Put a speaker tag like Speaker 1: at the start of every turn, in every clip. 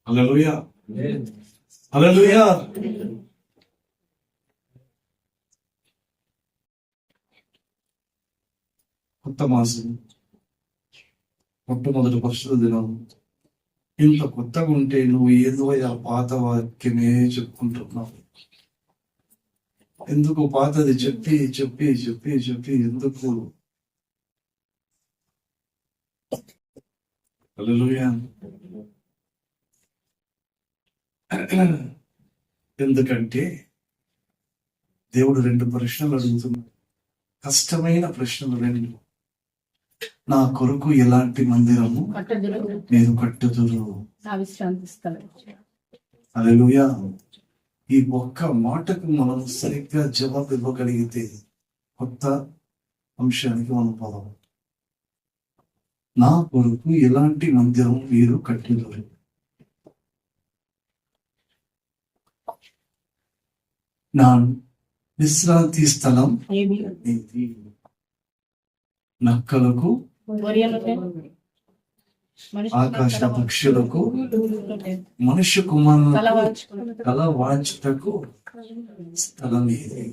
Speaker 1: హల్లెలూయా, హల్లెలూయా. కొత్త మాసం, మొట్టమొదటి పరిశుద్ధ దినం. ఇంత కొత్తగా ఉంటే నువ్వు ఏదో ఆ పాత వాక్యమే చెప్పుకుంటున్నావు. ఎందుకు పాతది చెప్పి చెప్పి చెప్పి చెప్పి ఎందుకు? హల్లెలూయా. ఎందుకంటే దేవుడు 2 ప్రశ్నలు అడుగుతున్నాడు. కష్టమైన ప్రశ్నలు 2. నా కొరకు ఎలాంటి మందిరము మీరు కట్టుదురు? హల్లెలూయా. ఈ ఒక్క మాటకు మనం సరిగ్గా జవాబు ఇవ్వగలిగితే కొత్త అంశానికి మనం పోదాం. నా కొరకు ఎలాంటి మందిరం మీరు కట్టుదురు? నా విశ్రాంతి స్థలం ఏది? నక్కలకు, ఆకాశ పక్షులకు, మనుష్య కుమారులకు తల వాంచుటకు స్థలం ఏది?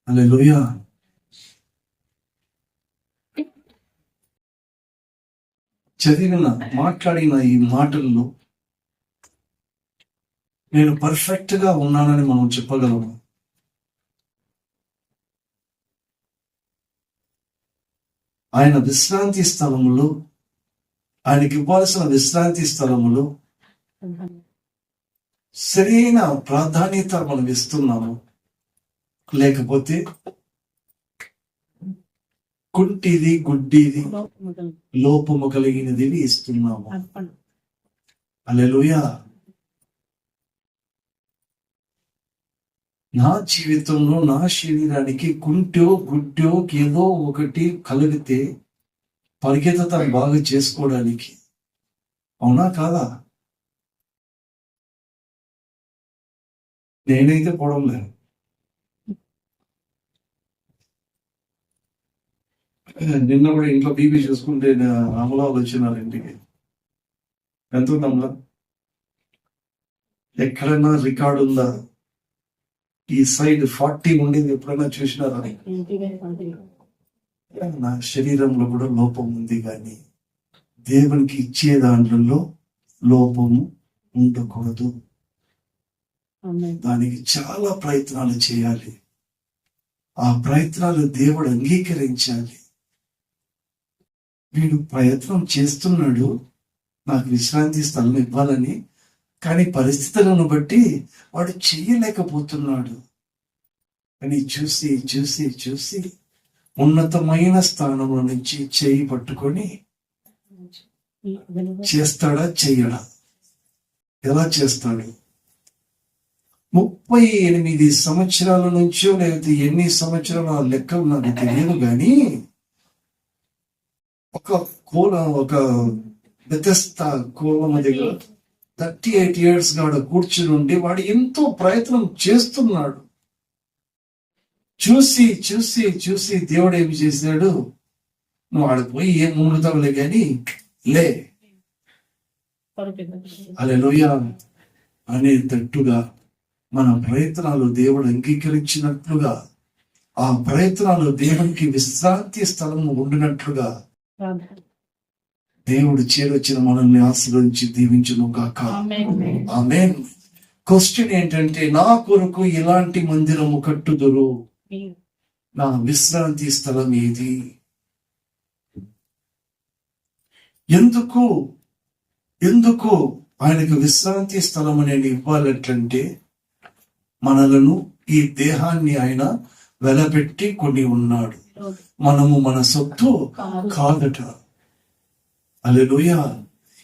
Speaker 1: హల్లెలూయా. మాట్లాడిన ఈ మాటల్లో నేను పర్ఫెక్ట్ గా ఉన్నానని మనం చెప్పగలము. ఆయన విశ్రాంతి స్థలములో, ఆయనకి ఇవ్వాల్సిన విశ్రాంతి స్థలములో సరైన ప్రాధాన్యత మనం ఇస్తున్నాము, లేకపోతే కుంటిది గుడ్డిది లోపము కలిగినది ఇస్తున్నాము. హల్లెలూయా. నా జీవితంలో నా శరీరానికి కుంటో గుడ్డో ఏదో ఒకటి కలిగితే పరిగెత్త బాగా చేసుకోవడానికి, అవునా కాదా? నేనైతే పోవడం లేదు. నిన్న కూడా ఇంట్లో బీబీ చూసుకుంటే అమలాలు వచ్చినారు ఇంటికి. ఎంత ఉంది అమలా? ఎక్కడైనా రికార్డు ఉందా? ఈ సైడ్ 40 ఉండింది, ఎప్పుడైనా చూసినారా? నా శరీరంలో కూడా లోపం ఉంది, కానీ దేవునికి ఇచ్చే దాంట్లో లోపము ఉండకూడదు. దానికి చాలా ప్రయత్నాలు చేయాలి. ఆ ప్రయత్నాలు దేవుడు అంగీకరించాలి. వీడు ప్రయత్నం చేస్తున్నాడు నాకు విశ్రాంతి స్థలం ఇవ్వాలని, కానీ పరిస్థితులను బట్టి వాడు చెయ్యలేకపోతున్నాడు. అని చూసి చూసి చూసి ఉన్నతమైన స్థానంలో నుంచి చేయి పట్టుకొని చేస్తాడా చెయ్యడా? ఎలా చేస్తాడు? 38 సంవత్సరాల నుంచో లేకపోతే ఎన్ని సంవత్సరాల లెక్కలు నాకు తెలియదు, కానీ ఒక బెతెస్దా కోలం దగ్గర 38 years నాడు కూర్చుని ఉండి వాడు ఎంతో ప్రయత్నం చేస్తున్నాడు. చూసి చూసి చూసి దేవుడు ఏమి చేశాడు? నువ్వు ఆడిపోయి ఏం ముందుతావులే కానీ లే, హల్లెలూయా అనేటట్టుగా మన ప్రయత్నాలు దేవుడు అంగీకరించినట్లుగా, ఆ ప్రయత్నాలు దేవునికి విశ్రాంతి స్థలం ఉండినట్లుగా దేవుడు చేరొచ్చిన మనల్ని ఆశీర్వదించి దీవించును గాక. ఆమేన్. క్వశ్చన్ ఏంటంటే, నా కొరకు ఎలాంటి మందిరము కట్టుదురు? నా విశ్రాంతి స్థలం ఏది? ఎందుకు ఎందుకు ఆయనకు విశ్రాంతి స్థలం అనేది ఇవ్వాలంటే, మనలను ఈ దేహాన్ని ఆయన వెలపెట్టి కొని ఉన్నాడు. మనము మన సొత్తు కాదట. హల్లెలూయా.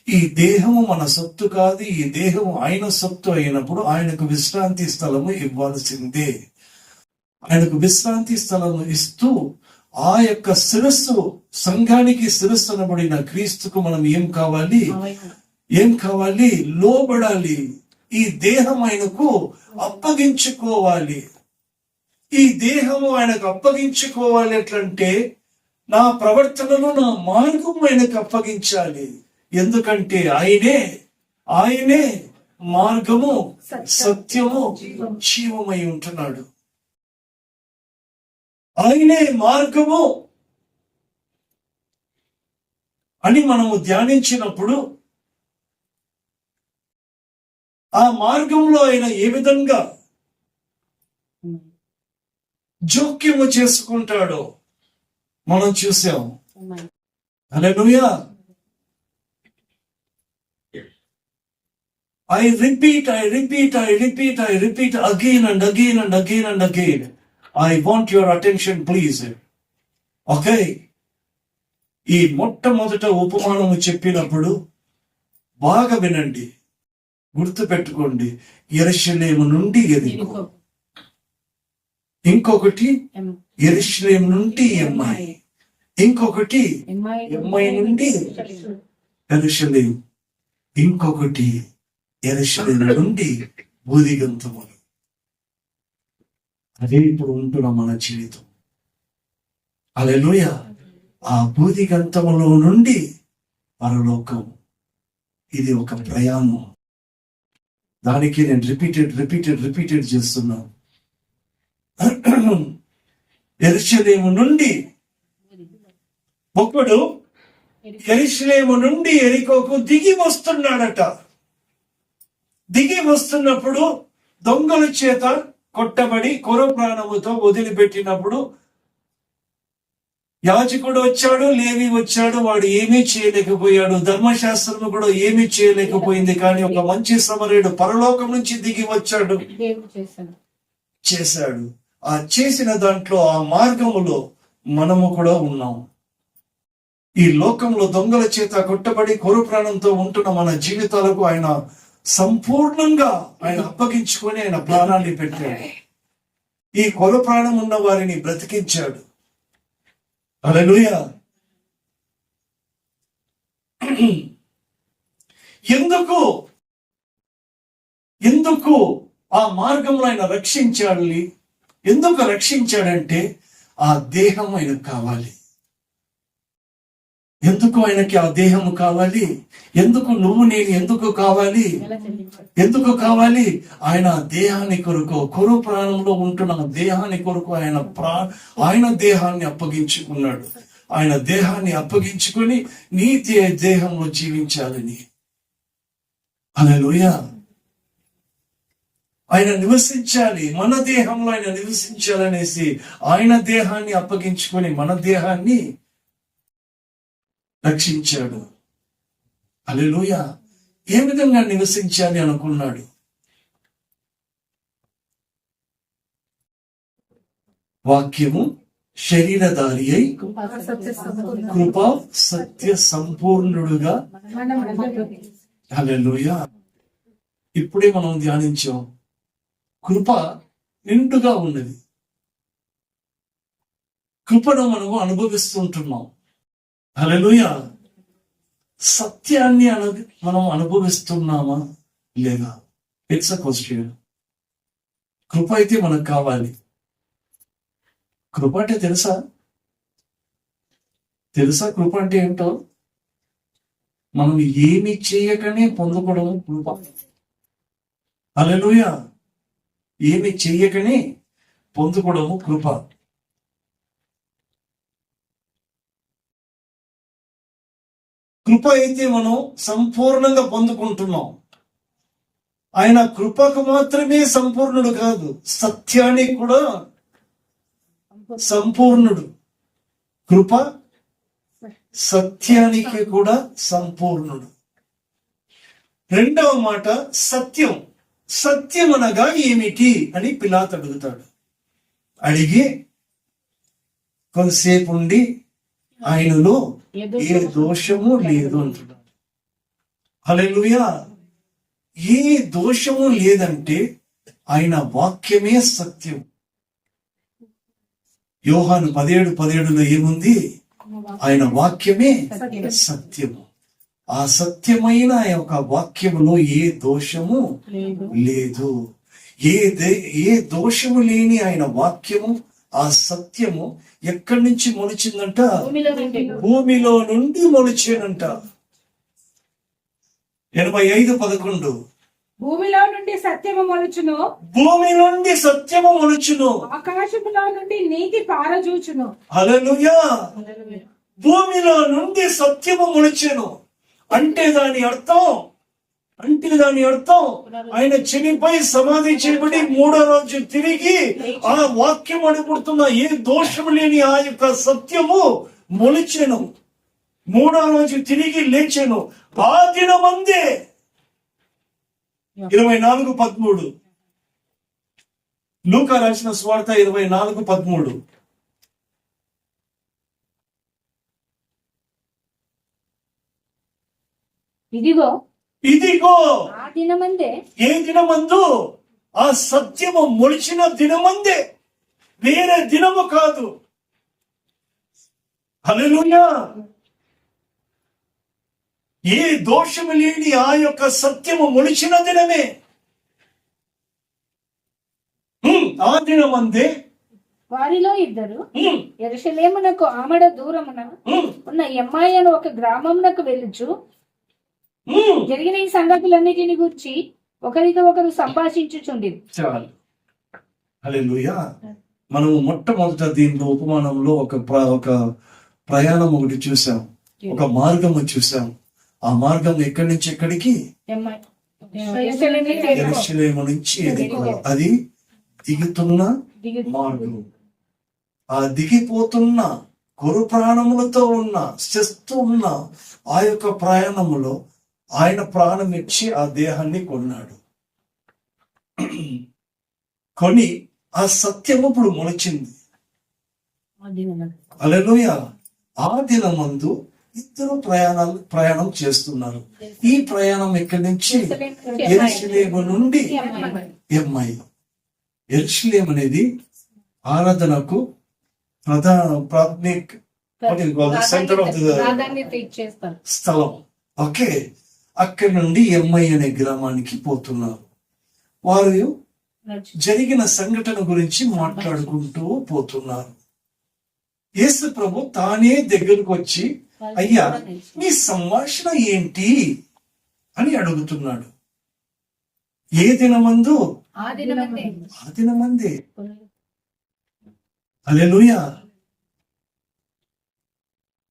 Speaker 1: ఈ దేహము మన సొత్తు కాదు. ఈ దేహము ఆయన సొత్తు అయినప్పుడు ఆయనకు విశ్రాంతి స్థలము ఇవ్వాల్సిందే. ఆయనకు విశ్రాంతి స్థలము ఇస్తూ ఆ యొక్క శిరస్సు, సంఘానికి శిరస్సు అనబడిన క్రీస్తుకు మనం ఏం కావాలి? లోబడాలి. ఈ దేహం ఆయనకు అప్పగించుకోవాలి. ఈ దేహము ఆయనకు అప్పగించుకోవాలి. ఎట్లంటే, నా ప్రవర్తనను, నా మార్గం ఆయనకు అప్పగించాలి. ఎందుకంటే ఆయనే ఆయనే మార్గము, సత్యము, జీవమై ఉంటున్నాడు. ఆయనే మార్గము అని మనము ధ్యానించినప్పుడు ఆ మార్గంలో ఆయన ఏ విధంగా జోక్యము చేసుకుంటాడో మనం చూసాం. హల్లెలూయా. I repeat again and again and again and again. I want your attention, please. Okay. ఈ మొట్టమొదట ఉపమానము చెప్పినప్పుడు బాగా వినండి, గుర్తు పెట్టుకోండి. యెరూషలేము నుండి యెరికో, ఇంకొకటి యెరూషలేము నుండి ఎమ్మాయి, ఇంకొకటి ఎమ్మాయి నుండి యెరూషలేము, ఇంకొకటి యెరూషలేము నుండి బూదిగంతములు. అదే ఇప్పుడు ఉంటున్న మన జీవితం. హల్లెలూయా. ఆ బూదిగంతములో నుండి పరలోకం, ఇది ఒక ప్రయాణం. దానికి నేను రిపీటెడ్ చేస్తున్నాను. యెరూషలేము నుండి ఒకడు యెరూషలేము నుండి యెరికోకు దిగి వస్తున్నాడట. దిగి వస్తున్నప్పుడు దొంగల చేత కొట్టబడి కొర ప్రాణముతో వదిలిపెట్టినప్పుడు యాజకుడు వచ్చాడు, లేవి వచ్చాడు, వాడు ఏమీ చేయలేకపోయాడు. ధర్మశాస్త్రము కూడా ఏమీ చేయలేకపోయింది. కానీ ఒక మంచి సమరయుడు పరలోకం నుంచి దిగి వచ్చాడు, చేశాడు. ఆ చేసిన దాంట్లో, ఆ మార్గములో మనము కూడా ఉన్నాం. ఈ లోకంలో దొంగల చేత కొట్టబడి కొర ప్రాణంతో ఉంటున్న మన జీవితాలకు ఆయన సంపూర్ణంగా ఆయన అప్పగించుకొని ఆయన ప్రాణాన్ని పెట్టాడు. ఈ కొర ప్రాణం ఉన్న వారిని బ్రతికించాడు. హల్లెలూయా. ఎందుకు ఆ మార్గంలో ఆయన రక్షించాలి? ఎందుకు రక్షించాడంటే ఆ దేహం ఆయనకు కావాలి. ఎందుకు ఆయనకి ఆ దేహము కావాలి? ఎందుకు నువ్వు నేను ఎందుకు కావాలి? ఎందుకు కావాలి? ఆయన దేహాన్ని కొరకు, కొర ప్రాణంలో ఉంటున్న దేహాన్ని కొరకు ఆయన దేహాన్ని అప్పగించుకున్నాడు. ఆయన దేహాన్ని అప్పగించుకొని నీ దేహంలో జీవించాలని. హల్లెలూయా. ఆయన నివసించాలి, మన దేహంలో ఆయన నివసించాలనేసి ఆయన దేహాన్ని అప్పగించుకొని మన దేహాన్ని రక్షించాడు. హల్లెలూయా. ఏ విధంగా నివసించాలి అనుకున్నాడు? వాక్యము శరీరధారి అయి కృపా సత్య సంపూర్ణుడుగా. హల్లెలూయా. ఇప్పుడే మనం ధ్యానించాం, కృప నిండుగా ఉన్నది. కృపను మనము అనుభవిస్తుంటున్నాం. హల్లెలూయా. సత్యాన్ని మనం అనుభవిస్తున్నామా లేదా? It's a question. కృప అయితే మనకు కావాలి. కృప అంటే తెలుసా? కృప అంటే ఏంటో? మనం ఏమి చేయకనే పొందుకోవడం కృప. హల్లెలూయా. ఏమి చెయ్యకనే పొందుకోవడము కృప. కృప అయితే మనం సంపూర్ణంగా పొందుకుంటున్నాం. ఆయన కృపకు మాత్రమే సంపూర్ణుడు కాదు, సత్యానికి కూడా సంపూర్ణుడు. కృప సత్యానికి కూడా సంపూర్ణుడు. రెండవ మాట సత్యం. సత్యం అనగా ఏమిటి అని పిలాతు అడుగుతాడు. అడిగి కొంతసేపు ఉండి ఆయనలో ఏ దోషము లేదు అంటున్నాడు. హల్లెలూయా. ఏ దోషము లేదంటే ఆయన వాక్యమే సత్యం. యోహాను 17:17 ఏముంది? ఆయన వాక్యమే సత్యము. ఆ సత్యమైన యొక్క వాక్యములో ఏ దోషము లేదు. ఏ దోషము లేని ఆయన వాక్యము, ఆ సత్యము ఎక్కడి నుంచి మొలిచిందంట? భూమిలో నుండి మొలిచేనంట. 85:11
Speaker 2: భూమిలో నుండి సత్యము మొలుచును,
Speaker 1: భూమి నుండి సత్యము మొలుచును,
Speaker 2: ఆకాశములో నుండి నీతి పారజూచును.
Speaker 1: హల్లెలూయా. భూమిలో నుండి సత్యము మొలిచెను అంటే దాని అర్థం ఆయన చనిపోయి సమాధి చేయబడి 3వ రోజు తిరిగి ఆ వాక్యం అడుగుతున్న ఏ దోషము లేని ఆ యొక్క సత్యము మొలిచెను, 3వ రోజు తిరిగి లేచెను. ఆ దినమందే 24:13 లూకా రాసిన సువార్త 24:13. ఇదిగో
Speaker 2: ఆ దినమందే,
Speaker 1: ఏ దినమందు? ఆ సత్యము మొలిచిన దినమందే, వేరే దినము కాదు. హల్లెలూయా. ఏ దోషము లేని ఆ యొక్క సత్యము మొలిచిన దినమే. ఆ దినమందే
Speaker 2: వారిలో ఇద్దరు యెరూషలేమునకు ఆమడ దూరమున ఉన్న ఎమ్మాయి అను ఒక గ్రామమునకు వెళ్ళుచు జరిగిన ఈ సంగతులన్నిటిని గురించి ఒకరితో ఒకరు సంభాషించుచుండిరి.
Speaker 1: చాలు. హల్లెలూయా. మనము మొట్టమొదట దీనిలో ఉపమానంలో ఒక ప్రయాణం ఒకటి చూసాం, ఒక మార్గము చూసాం. ఆ మార్గం ఎక్కడి నుంచి ఎక్కడికి? యెరూషలేము నుంచి ఎరికో. అది దిగుతున్న మార్గం. ఆ దిగిపోతున్న కొరు ప్రాణములతో చేస్తూ ఉన్న ఆ యొక్క ప్రయాణములో ఆయన ప్రాణం ఇచ్చి ఆ దేహాన్ని కొన్నాడు. కొని ఆ సత్యము ఇప్పుడు మొలిచింది. హల్లెలూయా. ఆ దినమందు ఇద్దరు ప్రయాణం చేస్తున్నారు. ఈ ప్రయాణం ఎక్కడి నుంచి? యెరూషలేము నుండి ఎమ్మాయి. యెరూషలేము అనేది ఆరాధనకు సెంటర్ ఆఫ్ ది స్థలం. ఓకే. అక్కడి నుండి ఎమ్మాయి అనే గ్రామానికి పోతున్నారు. వారు జరిగిన సంఘటన గురించి మాట్లాడుకుంటూ పోతున్నారు. యేసు ప్రభు తానే దగ్గరకు వచ్చి, అయ్యా మీ సంభాషణ ఏంటి అని అడుగుతున్నాడు. ఏ దినమందు? ఆ దినమందే. హల్లెలూయా.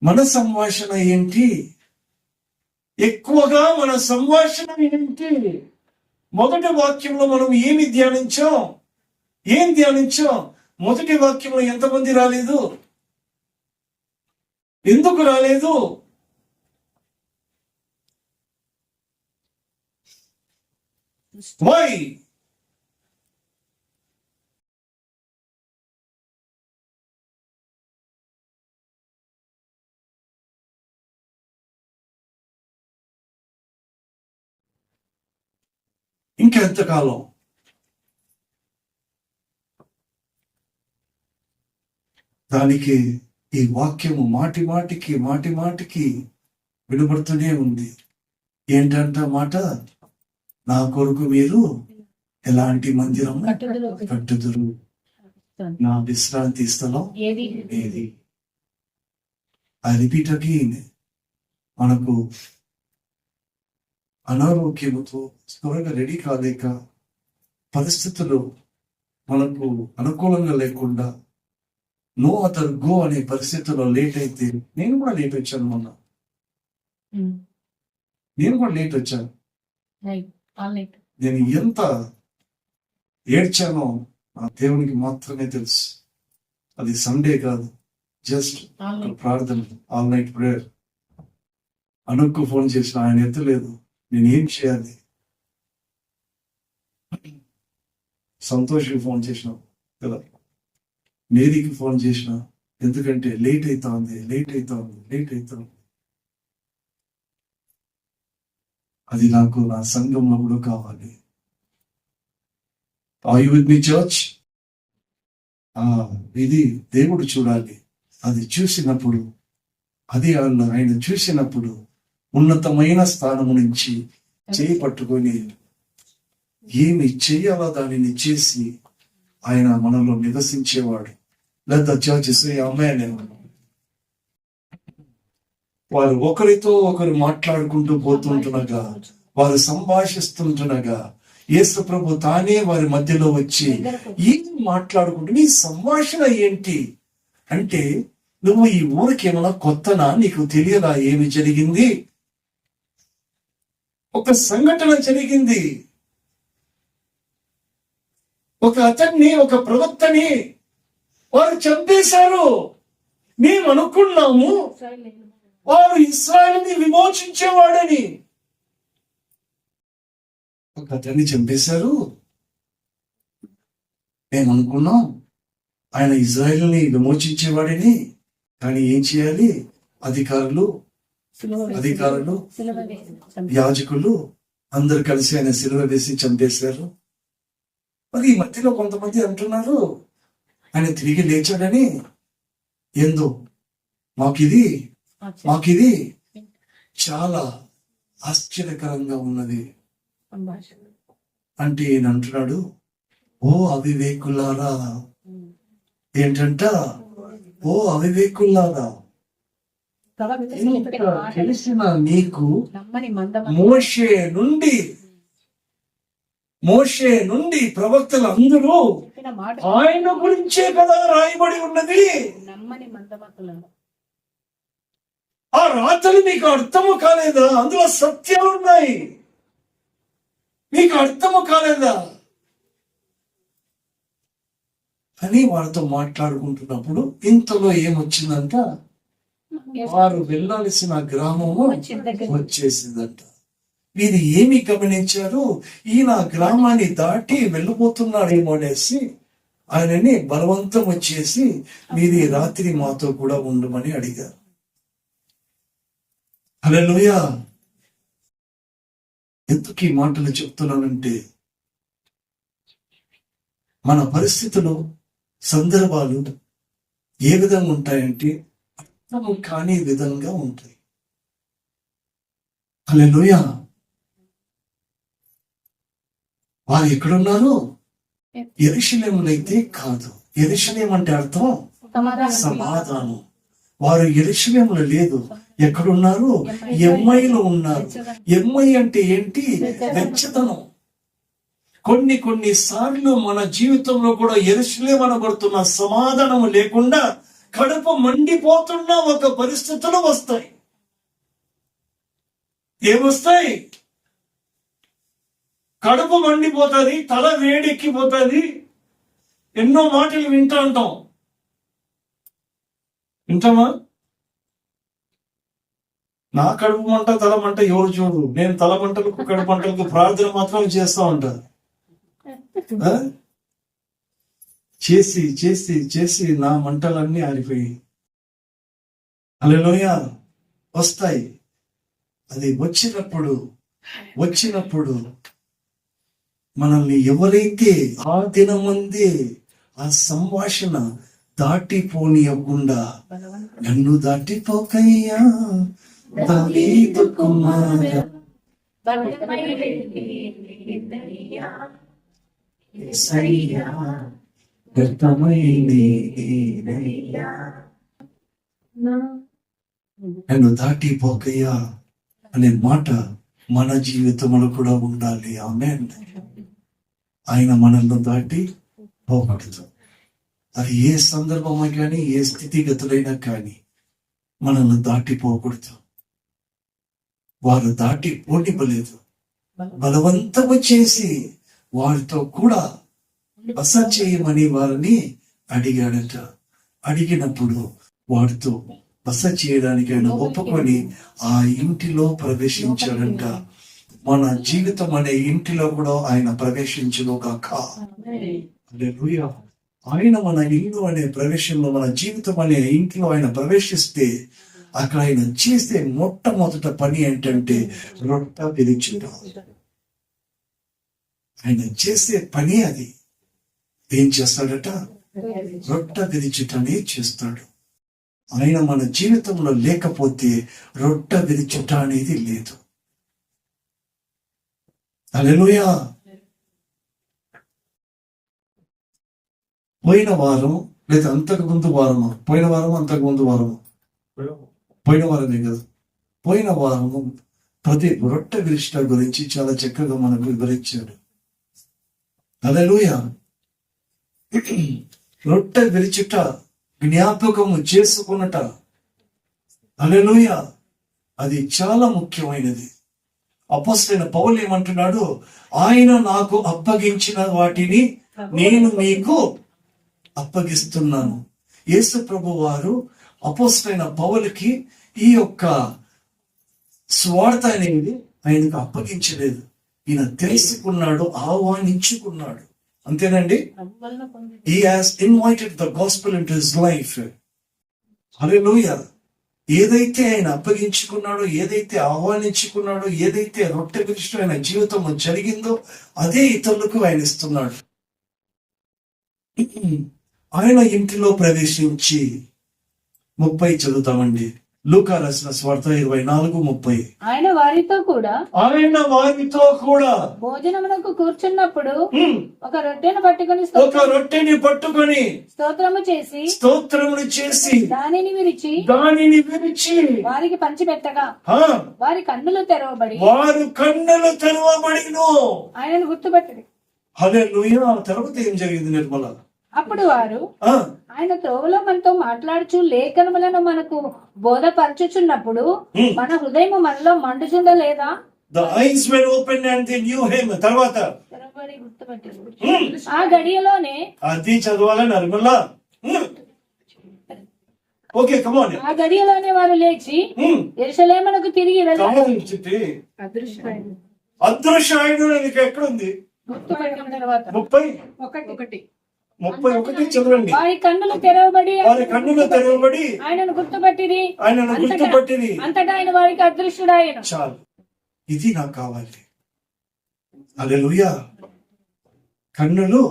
Speaker 1: మన సంభాషణ ఏంటి? ఎక్కువగా మన సంభాషణ ఏంటి? మొదటి వాక్యంలో మనం ఏం ధ్యానించాం? మొదటి వాక్యంలో ఎంతమంది రాలేదు? ఎందుకు రాలేదు? వై? ఇంకెంతకాలం? దానికి ఈ వాక్యము మాటి మాటికి వినబడుతూనే ఉంది. ఏంటంట మాట? నా కొరకు మీరు ఎలాంటి మందిరం కట్టుదురు, నా విశ్రాంతి స్థలం ఏది? I repeat again. మనకు అనారోగ్యముతో త్వరగా రెడీ కాలేక, పరిస్థితులు మనకు అనుకూలంగా లేకుండా, నో అదర్ గో అనే పరిస్థితుల్లో లేట్ అయితే, నేను కూడా లేట్ వచ్చాను. నేను ఎంత ఏడ్చానో ఆ దేవునికి మాత్రమే తెలుసు. అది సండే కాదు, జస్ట్ ప్రార్థన, ఆల్ నైట్ ప్రేయర్. అనుకు ఫోన్ చేసిన, ఆయన ఎత్తలేదు. నేనేం చేయాలి? సంతోష్కి ఫోన్ చేసిన కదా, మేరీకి ఫోన్ చేసిన, ఎందుకంటే లేట్ అవుతుంది. అది నాకు నా సంఘంలో కూడా కావాలి. Are you with me church? ఇది దేవుడు చూడాలి. అది చూసినప్పుడు, ఆయన చూసినప్పుడు ఉన్నతమైన స్థానము నుంచి చేయి పట్టుకొని ఏమి చెయ్యాలో దానిని చేసి ఆయన మనలో నివసించేవాడు. లేదా చర్చ్ అమ్మాయి వారు ఒకరితో ఒకరు మాట్లాడుకుంటూ పోతుంటుండగా వారు సంభాషిస్తుండగా యేసు ప్రభు తానే వారి మధ్యలో వచ్చి ఏం మాట్లాడుకుంటూ నీ సంభాషణ ఏంటి అంటే, నువ్వు ఈ ఊరికి ఏమైనా కొత్తనా, నీకు తెలియదా ఏమి జరిగింది? ఒక సంఘటన జరిగింది. ఒక అతన్ని, ఒక ప్రవక్తని వారు చంపేశారు. మేము అనుకున్నాము వారు ఇశ్రాయేలుని విమోచించేవాడని. ఒక అతన్ని చంపేశారు. మేము అనుకున్నాం ఆయన ఇశ్రాయేలుని విమోచించేవాడని. కానీ ఏం చేయాలి? అధికారులు, యాజకులు అందరు కలిసి ఆయన సిలువ వేసి చంపేశారు. మరి ఈ మధ్యలో కొంతమంది అంటున్నారు ఆయన తిరిగి లేచాడని. ఏందో మాకిది చాలా ఆశ్చర్యకరంగా ఉన్నది. అంటే ఈయన అంటున్నాడు, ఓ అవివేకులారా, ఏంటంట, ఓ అవివేకులారా, తెలిసిన మీకు మోషే నుండి ప్రవక్తలు అందరూ ఆయన గురించే కదా రాయబడి ఉన్నది. ఆ రాతలు మీకు అర్థము కాలేదా? అందులో సత్యాలు ఉన్నాయి, మీకు అర్థము కాలేదా అని వారితో మాట్లాడుకుంటున్నప్పుడు ఇంతలో ఏమొచ్చిందంట, వారు వెళ్ళాల్సిన గ్రామము వచ్చేసిందంట. వీరు ఏమి గమనించారు? ఈయన గ్రామాన్ని దాటి వెళ్ళిపోతున్నాడేమో అనేసి ఆయనని బలవంతం వచ్చేసి మీరు ఈ రాత్రి మాతో కూడా ఉండమని అడిగారు. హల్లెలూయా. ఎందుకు ఈ మాటలు చెప్తున్నానంటే, మన పరిస్థితులు, సందర్భాలు ఏ విధంగా ఉంటాయంటే అర్థం కాని విధంగా ఉంటాయి. హల్లెలూయా. వారు ఎక్కడున్నారు? యెరూషలేమునైతే కాదు. యెరూషలేం అంటే అర్థం సమాధానం. వారు యెరూషలేములో లేదు. ఎక్కడున్నారు? ఎమ్మయిలో ఉన్నారు. ఎమ్మయి అంటే ఏంటి? వెచ్చదనం. కొన్ని సార్లు మన జీవితంలో కూడా యెరూషలేం అనబడుతున్న సమాధానం లేకుండా కడుపు మండిపోతున్న ఒక పరిస్థితులు వస్తాయి. ఏమొస్తాయి? కడుపు మండిపోతుంది, తల వేడెక్కిపోతుంది, ఎన్నో మాటలు వింటామా? నా కడుపు మంట, తల మంట ఎవరు చూడు. నేను తల మంటలకు, కడుపు మంటలకు ప్రార్థన మాత్రం చేస్తా ఉంటాను. చేసి చేసి చేసి నా మంటలన్నీ ఆరిపోయి. హల్లెలూయా. వస్తాయి. అది వచ్చినప్పుడు మనల్ని ఎవరైతే ఆ దినమందే ఆ సంభాషణ దాటిపోనియకుండా, నన్ను దాటిపోకయ్యా దావీదు కుమారా, యేసయ్యా వ్యర్థమైనదయ్యా, నన్ను దాటిపోకయ్యా అనే మాట మన జీవితంలో కూడా ఉండాలి. ఆమేన్. ఆయన మనల్ని దాటి పోకూడదు. అది ఏ సందర్భమై కానీ, ఏ స్థితిగతులైనా కానీ మనల్ని దాటిపోకూడదు. వారు దాటి పోనివ్వలేదు. బలవంతము చేసి వారితో కూడా బస చేయమని వారిని అడిగాడట. అడిగినప్పుడు వారితో బస చేయడానికి ఆయన ఒప్పుకొని ఆ ఇంటిలో ప్రవేశించాడంట. మన జీవితం అనే ఇంటిలో కూడా ఆయన ప్రవేశించును గాక. హల్లెలూయా. ఆయన మన ఇల్లు అనే ప్రవేశంలో, మన జీవితం అనే ఇంట్లో ఆయన ప్రవేశిస్తే అక్కడ ఆయన చేసే మొట్టమొదట పని ఏంటంటే రొట్టె విరిచుట. ఆయన చేసే పని అది. ఏం చేస్తాడట? రొట్టె విరిచుటనే చేస్తాడు. ఆయన మన జీవితంలో లేకపోతే రొట్టె విరిచుట అనేది లేదు. హల్లెలూయా. పోయిన వారం లేదా అంతకుముందు వారము, పోయిన వారమే కదా. పోయిన వారము ప్రతి రొట్టె విరిష్ట గురించి చాలా చక్కగా మనకు వివరించాడు. హల్లెలూయా. రొట్టె విరిచుట, జ్ఞాపకము చేసుకున్నట, హల్లెలూయా, అది చాలా ముఖ్యమైనది. అపోస్తలుడైన పౌలు ఏమంటున్నాడు? ఆయన నాకు అప్పగించిన వాటిని నేను మీకు అప్పగిస్తున్నాను. యేసు ప్రభు వారు అపోస్తలుడైన పౌలుకి ఈ యొక్క స్వార్థ అనేది ఆయనకు అప్పగించలేదు. ఈయన తెలుసుకున్నాడు, ఆహ్వానించుకున్నాడు. అంతేనండి. He has invited the gospel into his life. హల్లెలూయా. ఏదైతే ఆయన అప్పగించుకున్నాడో, ఏదైతే ఆహ్వానించుకున్నాడో, ఏదైతే రొట్టె విరిష్టం ఆయన జీవితంలో జరిగిందో అదే ఇతరులకు ఆయన ఇస్తున్నాడు. ఆయన ఇంటిలో ప్రవేశించి 30 చదువుతామండి. లూకా రాసిన స్వార్థ 24:30.
Speaker 2: ఆయన వారితో కూడా భోజనమునకు కూర్చున్నప్పుడు ఒక రొట్టెను పట్టుకొని స్తోత్రమును చేసి దానిని విరిచి వారికి పంచిపెట్టగా వారి కన్నులు తెరవబడి ఆయనను గుర్తుపట్టి.
Speaker 1: హల్లెలూయా. తర్వాత ఏం జరిగింది నిర్మల?
Speaker 2: అప్పుడు వారు ఆయన త్రోవలో మనతో మాట్లాడుచు లేఖనములను మనకు బోధపరచుచున్నప్పుడు మన హృదయము మనలో మండుచుండలేదా?
Speaker 1: The eyes were opened and they knew him. తర్వాత
Speaker 2: ఆ గడియలోనే
Speaker 1: అది చదవాలని నిర్మల. Okay, come on.
Speaker 2: ఆ గడియలోనే వారు లేచి యెరూషలేమునకు తిరిగి వెళ్ళారు.
Speaker 1: అదృశ్యాయుడు ఎక్కడుంది? 31 చదవండి.
Speaker 2: వారి కన్నులు తెరవబడి ఆయనను గుర్తుపట్టిరి. అంతటా ఆయన వారికి అదృశ్యుడాయెను.
Speaker 1: చాలు, ఇది నాకు కావాలి. హల్లెలూయా. కన్నులు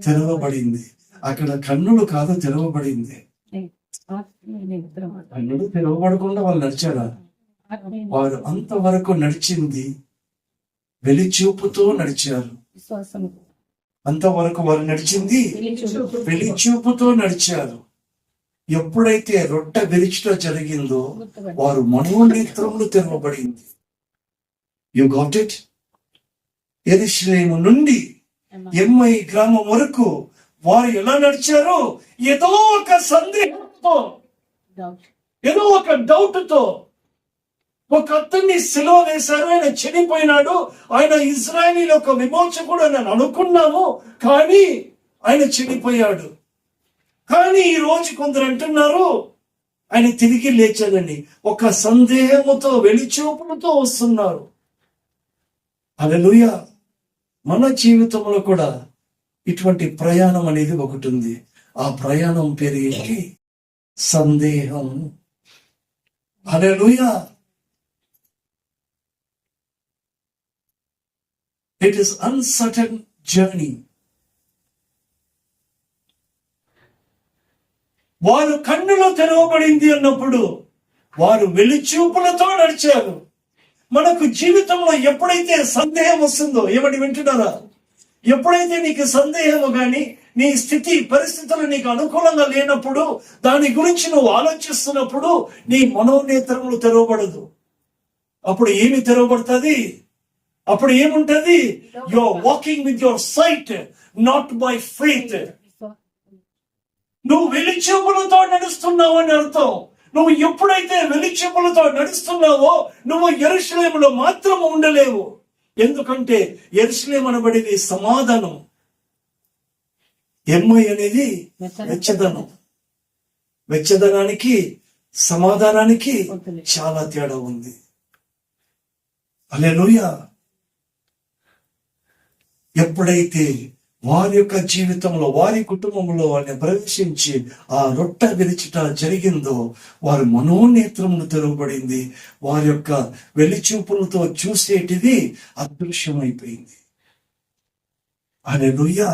Speaker 1: తెరవబడింది. అక్కడ కన్నులు కాదు, తెరవబడింది. కన్నులు తెరవబడకుండా వాళ్ళు నడిచారా? వారు అంతవరకు నడిచింది వెలిచూపుతో నడిచారు. అంతవరకు వారు నడిచింది వెలిచూపుతో నడిచారు. ఎప్పుడైతే రొట్టె విరిచుట జరిగిందో వారు మనోనేత్రములు తెరవబడింది. You got it? యెరూషలేము నుండి ఎమ్మై గ్రామం వరకు వారు ఎలా నడిచారో, ఏదో ఒక సందేహంతో, ఏదో ఒక డౌట్ తో, ఒక అతన్ని సిలువ వేశారు, ఆయన చనిపోయినాడు, ఆయన ఇజ్రాయేలీల ఒక విమోచకుడు అని అనుకున్నాము, కానీ ఆయన చనిపోయాడు. కానీ ఈ రోజు కొందరు అంటున్నారు ఆయన తిరిగి లేచాడని. ఒక సందేహముతో, వెలిచూపులతో వస్తున్నారు. హల్లెలూయా. మన జీవితంలో కూడా ఇటువంటి ప్రయాణం అనేది ఒకటి ఉంది. ఆ ప్రయాణం పేరు ఏంటి? సందేహం. హల్లెలూయా. It is uncertain journey. వారు కన్నులో తెరవబడింది అన్నప్పుడు వారు వెలిచూపులతో నడిచారు. మనకు జీవితంలో ఎప్పుడైతే సందేహం వస్తుందో, ఏమని వింటున్నారా? ఎప్పుడైతే నీకు సందేహము గాని, నీ స్థితి పరిస్థితులు నీకు అనుకూలంగా లేనప్పుడు, దాని గురించి నువ్వు ఆలోచిస్తున్నప్పుడు నీ మనోనేత్రములు తెరవబడదు. అప్పుడు ఏమి తెరవబడుతుంది? అప్పుడు ఏముంటది? You are walking with your sight, not by faith. నువ్వు వెలిచూపులతో నడుస్తున్నావు అని అర్థం. నువ్వు ఎప్పుడైతే వెలిచూపులతో నడుస్తున్నావో నువ్వు యెరూషలేములో మాత్రం ఉండలేవు. ఎందుకంటే యెరూషలేము అనబడేది సమాధానం, ఎమ్మై అనేది వెచ్చదనం. వెచ్చదనానికి సమాధానానికి చాలా తేడా ఉంది. హల్లెలూయా. ఎప్పుడైతే వారి యొక్క జీవితంలో, వారి కుటుంబంలో వారిని ప్రవేశించి ఆ రొట్టె విరిచుట జరిగిందో వారి మనోనేత్రములు తెరవబడింది. వారి యొక్క వెలిచూపులతో చూసేటిది అదృశ్యమైపోయింది. హల్లెలూయా.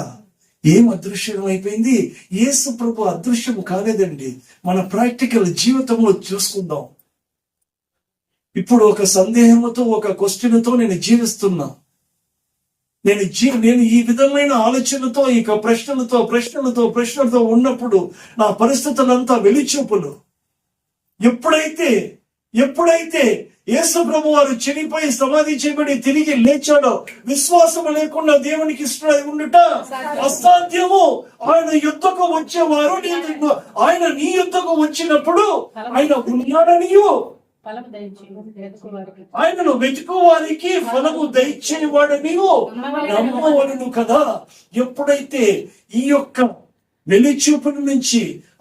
Speaker 1: ఏం అదృశ్యం అయిపోయింది? యేసు ప్రభు అదృశ్యం కాలేదండి. మన ప్రాక్టికల్ జీవితంలో చూసుకుందాం. ఇప్పుడు ఒక సందేహంతో, ఒక క్వశ్చన్తో నేను జీవిస్తున్నా. నేను ఈ విధమైన ఆలోచనతో, ఇక ప్రశ్నలతో ఉన్నప్పుడు నా పరిస్థితులంతా వెలిచూపులు. ఎప్పుడైతే యేసు ప్రభు వారు చనిపోయి సమాధి చేయబడి తిరిగి లేచాడో, విశ్వాసం లేకుండా దేవునికి ఇష్టమై ఉండుట అసాధ్యము. ఆయన యుద్ధకు వచ్చేవారు ఆయన నీ యుద్ధకు వచ్చినప్పుడు ఆయన ఉన్నాడనియు, ఆయనను వెతుకు వారికి ఫలము దయచేవాడని నమ్మవలను కదా. ఎప్పుడైతే ఈ యొక్క వెలిచూపుల నుంచి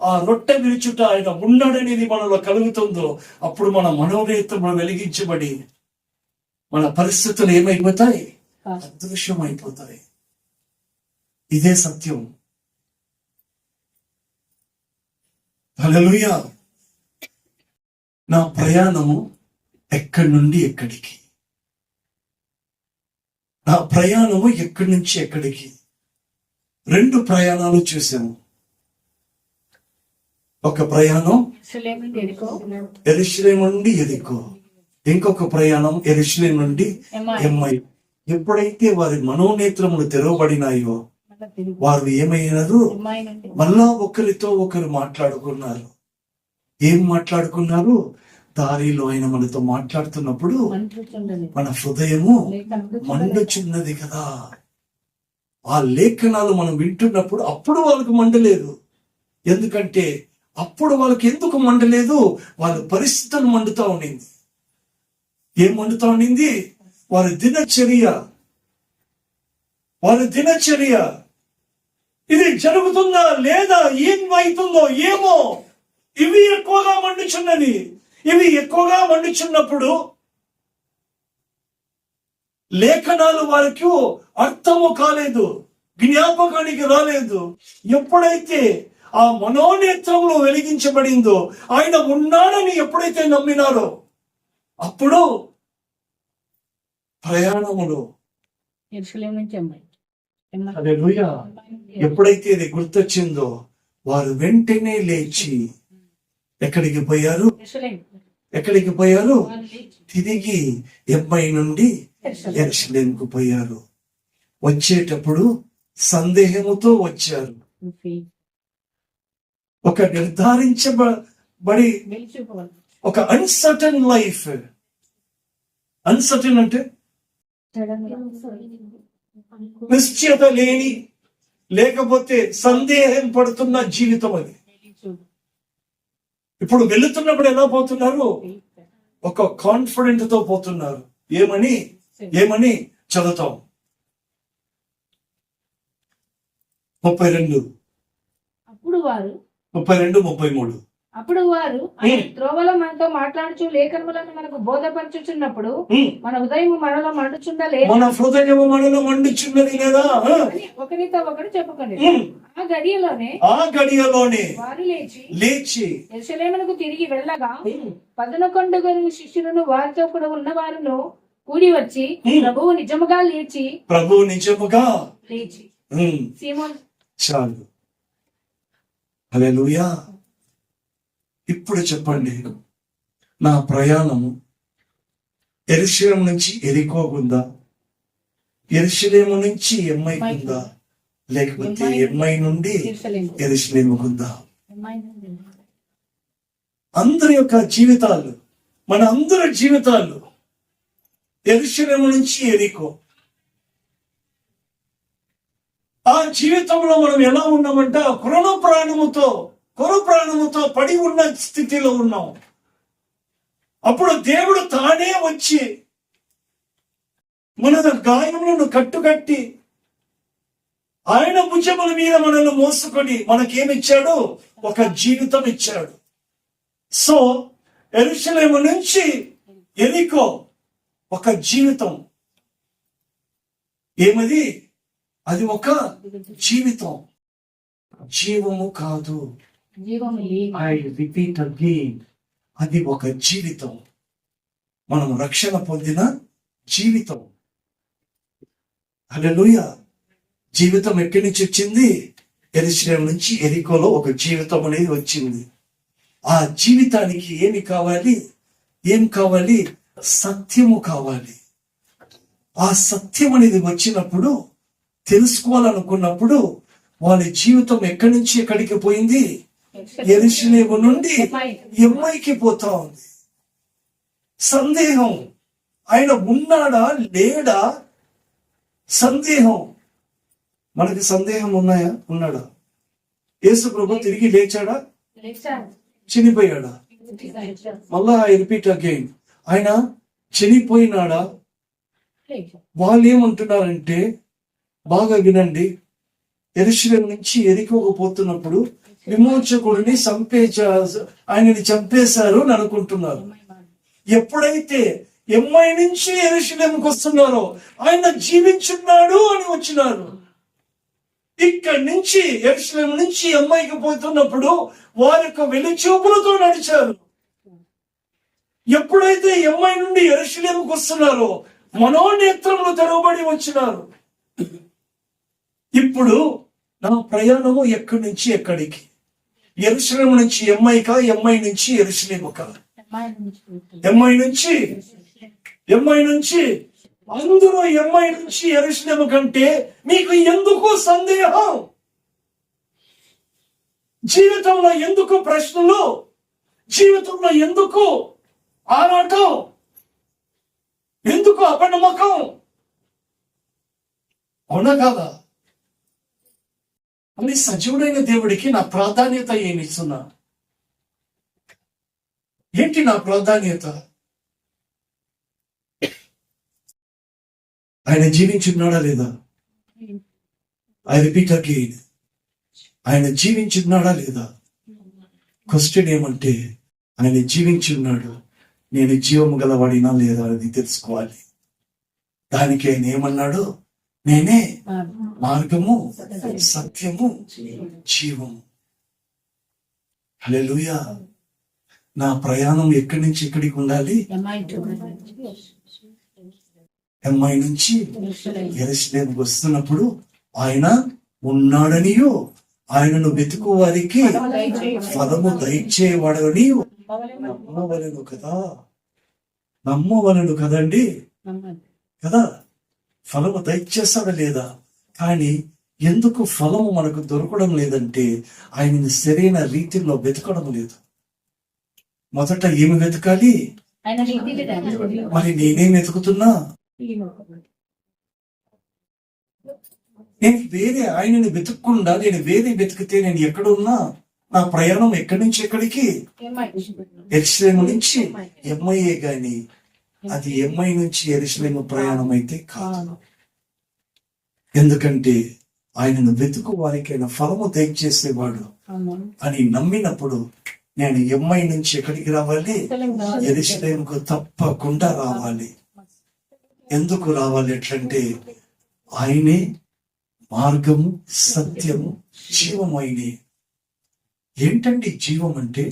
Speaker 1: ఆ రొట్టె విరుచుట ఆయన ఉన్నాడనేది మనలో కలుగుతుందో, అప్పుడు మన మనోనేత్రములు వెలిగించబడి మన పరిస్థితులు ఏమైపోతాయి? అదృశ్యం అయిపోతాయి. ఇదే సత్యం. హల్లెలూయా. నా ప్రయాణము ఎక్కడి నుండి ఎక్కడికి, నా ప్రయాణము ఎక్కడి నుంచి ఎక్కడికి. 2 ప్రయాణాలు చూసాము. ఒక ప్రయాణం యెరూషలేము నుండి యెరికో, ఇంకొక ప్రయాణం యెరూషలేము నుండి ఎమ్మై. ఎప్పుడైతే వారి మనోనేత్రములు తెరవబడినాయో, వారు ఏమైనారు? మళ్ళా ఒకరితో ఒకరు మాట్లాడుకున్నారు. ఏం మాట్లాడుకున్నారు? దారిలో ఆయన మనతో మాట్లాడుతున్నప్పుడు మన హృదయము మండుచున్నది కదా. ఆ లేఖనాలు మనం వింటున్నప్పుడు అప్పుడు వాళ్ళకు మండలేదు. ఎందుకంటే అప్పుడు వాళ్ళకి ఎందుకు మండలేదు? వాళ్ళ పరిస్థితులు మండుతా ఉండింది. ఏం మండుతా ఉండింది? వారి దినచర్య ఇది జరుగుతుందా లేదా, ఏం అవుతుందో ఏమో. ఇవి ఎక్కువగా మండుచున్నది. ఇవి ఎక్కువగా మండుచున్నప్పుడు లేఖనాలు వారికి అర్థము కాలేదు, జ్ఞాపకానికి రాలేదు. ఎప్పుడైతే ఆ మనోనేత్రంలో వెలిగించబడిందో, ఆయన ఉన్నాడని ఎప్పుడైతే నమ్మినారో, అప్పుడు ప్రయాణములో హల్లెలూయా ఎప్పుడైతే ఇది గుర్తొచ్చిందో, వారు వెంటనే లేచి ఎక్కడికి పోయారు? తిరిగి ఎమ్మై నుండి యెరూషలేముకు పోయారు. వచ్చేటప్పుడు సందేహముతో వచ్చారు. ఒక నిర్ధారించబడి ఒక అన్సర్టన్ లైఫ్. అన్సర్టన్ అంటే నిశ్చయత లేని, లేకపోతే సందేహం పడుతున్న జీవితం అది. ఇప్పుడు వెళుతున్నప్పుడు ఎలా పోతున్నారు? ఒక కాన్ఫిడెంట్ తో పోతున్నారు. ఏమని చదువుతాం. 32, 33.
Speaker 2: అప్పుడు వారు త్రోవలో మనతో మాట్లాడుచు లేఖనములను మనకు బోధపరచుచున్నప్పుడు మన హృదయం మనలో మండుచున్నది లేదా ఒకరితో ఒకరు చెప్పుకొని, ఆ గడియలోనే వారు లేచి యెరూషలేమునకు తిరిగి వెళ్ళగా 11 శిష్యులను వారితో కూడా ఉన్న వారును కూడి వచ్చి ప్రభువు నిజముగా లేచి సీమోను
Speaker 1: చాలు. హల్లెలూయా. ఇప్పుడు చెప్పండి, నా ప్రయాణము యెరూషలేము నుంచి యెరికో ఉందా, యెరూషలేము నుంచి ఎమ్మై ఉందా, లేకపోతే ఎమ్మై నుండి యెరూషలేము ఉందా? అందరి యొక్క జీవితాలు, మన అందరి జీవితాలు యెరూషలేము నుంచి యెరికో. ఆ జీవితంలో మనం ఎలా ఉన్నామంట? కొర ప్రాణముతో పడి ఉన్న స్థితిలో ఉన్నాం. అప్పుడు దేవుడు తానే వచ్చి మన గాయములను కట్టుకట్టి ఆయన భుజముల మీద మనల్ని మోసుకొని మనకేమిచ్చాడు? ఒక జీవితం ఇచ్చాడు. సో యెరూషలేము నుంచి యెరికో ఒక జీవితం. ఏమది? అది ఒక జీవితం, జీవము కాదు. ఐ రిపీట్ అగైన్, అది ఒక జీవితం. మనం రక్షణ పొందిన జీవితం. హల్లెలూయా. జీవితం ఎక్కడి నుంచి వచ్చింది? యెరూషలేము నుంచి యెరికోలో ఒక జీవితం అనేది వచ్చింది. ఆ జీవితానికి ఏం కావాలి? సత్యము కావాలి. ఆ సత్యం అనేది వచ్చినప్పుడు, తెలుసుకోవాలనుకున్నప్పుడు, వాళ్ళ జీవితం ఎక్కడి నుంచి ఎక్కడికి పోయింది? యెరూషలేము నుండి ఎమ్మైకి పోతా ఉంది. సందేహం. ఆయన ఉన్నాడా లేడా సందేహం. మనకి సందేహం ఉన్నాడా? యేసు ప్రభు తిరిగి లేచాడా? చనిపోయాడా? మళ్ళా రిపీట్ అగైన్, ఆయన చనిపోయినాడా? వాళ్ళు ఏమంటున్నారంటే, బాగా వినండి, యెరూషలేము నుంచి యెరికోకు పోతున్నప్పుడు విమోచకుడిని ఆయనని చంపేశారు అని అనుకుంటున్నారు. ఎప్పుడైతే ఎమ్మై నుంచి యెరూషలేముకు వస్తున్నారో ఆయన జీవించున్నాడు అని వచ్చినారు. ఇక్కడి నుంచి యెరూషలేము నుంచి ఎమ్మాయికి పోతున్నప్పుడు వారి యొక్క వెలుచూపులతో నడిచారు. ఎప్పుడైతే ఎమ్మాయి నుండి యెరూషలేముకు వస్తున్నారో మనోనేత్రములు తెరవబడి వచ్చినారు. ఇప్పుడు నా ప్రయాణము ఎక్కడి నుంచి ఎక్కడికి? యెరూషలేము నుంచి ఎమ్మాయికా, ఎమ్మాయి నుంచి యెరూషలేముకా? ఎమ్మాయి నుంచి అందులో ఎమ్మాయి నుంచి యెరూషలేము కంటే మీకు ఎందుకు సందేహం? జీవితంలో ఎందుకు ప్రశ్నలు? జీవితంలో ఎందుకు ఆరాటం? ఎందుకు అపనమ్మకం? అవునా కాదా? అని సజీవుడైన దేవుడికి నా ప్రాధాన్యత ఏమిస్తున్నా? ఏంటి నా ప్రాధాన్యత? ఆయన జీవించున్నాడా లేదా? ఐ రిపీట్ అగైన్, ఆయన జీవించున్నాడా లేదా? క్వశ్చన్ ఏమంటే, ఆయన జీవించున్నాడు, నేను జీవము గలవాడినా లేదా అని తెలుసుకోవాలి. దానికి ఆయన ఏమన్నాడు? నేనే మార్గము, సత్యము, జీవము. హల్లెలూయా. నా ప్రయాణం ఎక్కడి నుంచి ఎక్కడికి ఉండాలి? ఎమ్మాయి నుంచి యెరూషలేముకు వస్తున్నప్పుడు ఆయన ఉన్నాడనియో, ఆయనను వెతుకు వారికి ఫలము దయచేవాడని నమ్మవలను కదా. నమ్మవలను కదండి కదా. ఫలము దయచేస్తాడా లేదా? కానీ ఎందుకు ఫలము మనకు దొరకడం లేదంటే, ఆయనని సరైన రీతిలో వెతకడం లేదు. మొదట ఏమి వెతకాలి? మరి నేనేం వెతుకుతున్నా? నేను వేరే ఆయనని వెతుక్కుండా నేను వేరే వెతికితే నేను ఎక్కడ ఉన్నా? నా ప్రయాణం ఎక్కడి నుంచి ఎక్కడికి? యెరూషలేము నుంచి ఎమ్మయ్యే గాని అది ఎమ్మాయి నుంచి యెరూషలేము ప్రయాణం అయితే కాదు. ఎందుకంటే ఆయనను వెతుకు వారికి ఆయన ఫలము దయచేసేవాడు అని నమ్మినప్పుడు నేను ఎమ్మాయి నుంచి ఎక్కడికి రావాలి? యెరూషలేముకు తప్పకుండా రావాలి. ఎందుకు రావాలి ఎట్లంటే, ఆయనే మార్గము, సత్యము, జీవము. ఆయనే. ఏంటండి జీవం అంటే?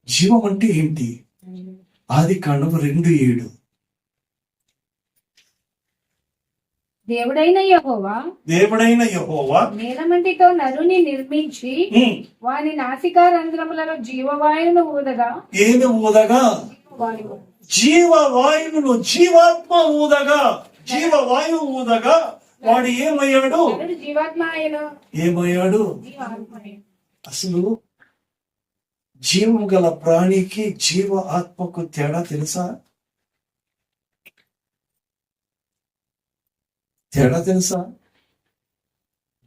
Speaker 1: జీవం అంటే ఏంటి? ఆదికాండము 2:7.
Speaker 2: దేవుడైన యెహోవా నీలమంటితో నరుని నిర్మించి వాని నాసికా రంధ్రములలో జీవవాయువును ఊదగా.
Speaker 1: ఏమి ఊదగా? జీవవాయువును, జీవాత్మ ఊదగా, జీవవాయువు ఊదగా వాడు ఏమయ్యాడు? ఏమయ్యాడు? అసలు జీవము గల ప్రాణికి జీవ ఆత్మకు తేడా తెలుసా?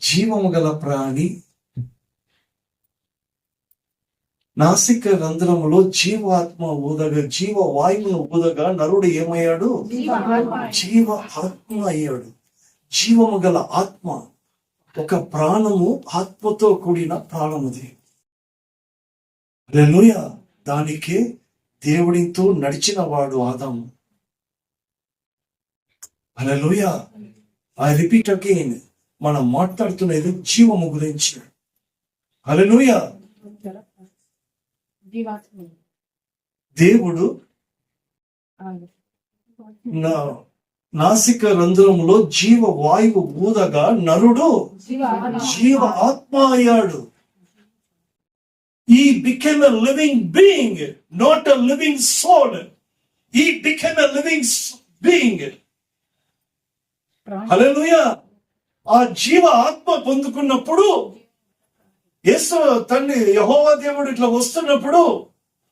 Speaker 1: జీవము గల ప్రాణి నాసిక రంధ్రములో జీవాత్మ ఊదగా, జీవ వాయువును ఊదగా నరుడు ఏమయ్యాడు? జీవ ఆత్మ అయ్యాడు. జీవము గల ఆత్మ, ఒక ప్రాణము ఆత్మతో కూడిన ప్రాణముది. హల్లెలూయా. దానికే దేవుడితో నడిచిన వాడు ఆదాము. హల్లెలూయా. ఐ రిపీట్ అగైన్, మనం మాట్లాడుతున్నది జీవము గురించి. హల్లెలూయా. దేవుడు నాసిక రంధ్రములో జీవ వాయువు ఊదగా నరుడు జీవ ఆత్మ అయ్యాడు. He became a living being, not a living soul. He became a living being. హల్లెలూయా. ఆ జీవ ఆత్మ పొందుకున్నప్పుడు, యేసు తండ్రి యెహోవా దేవుడు ఇట్లా వస్తున్నప్పుడు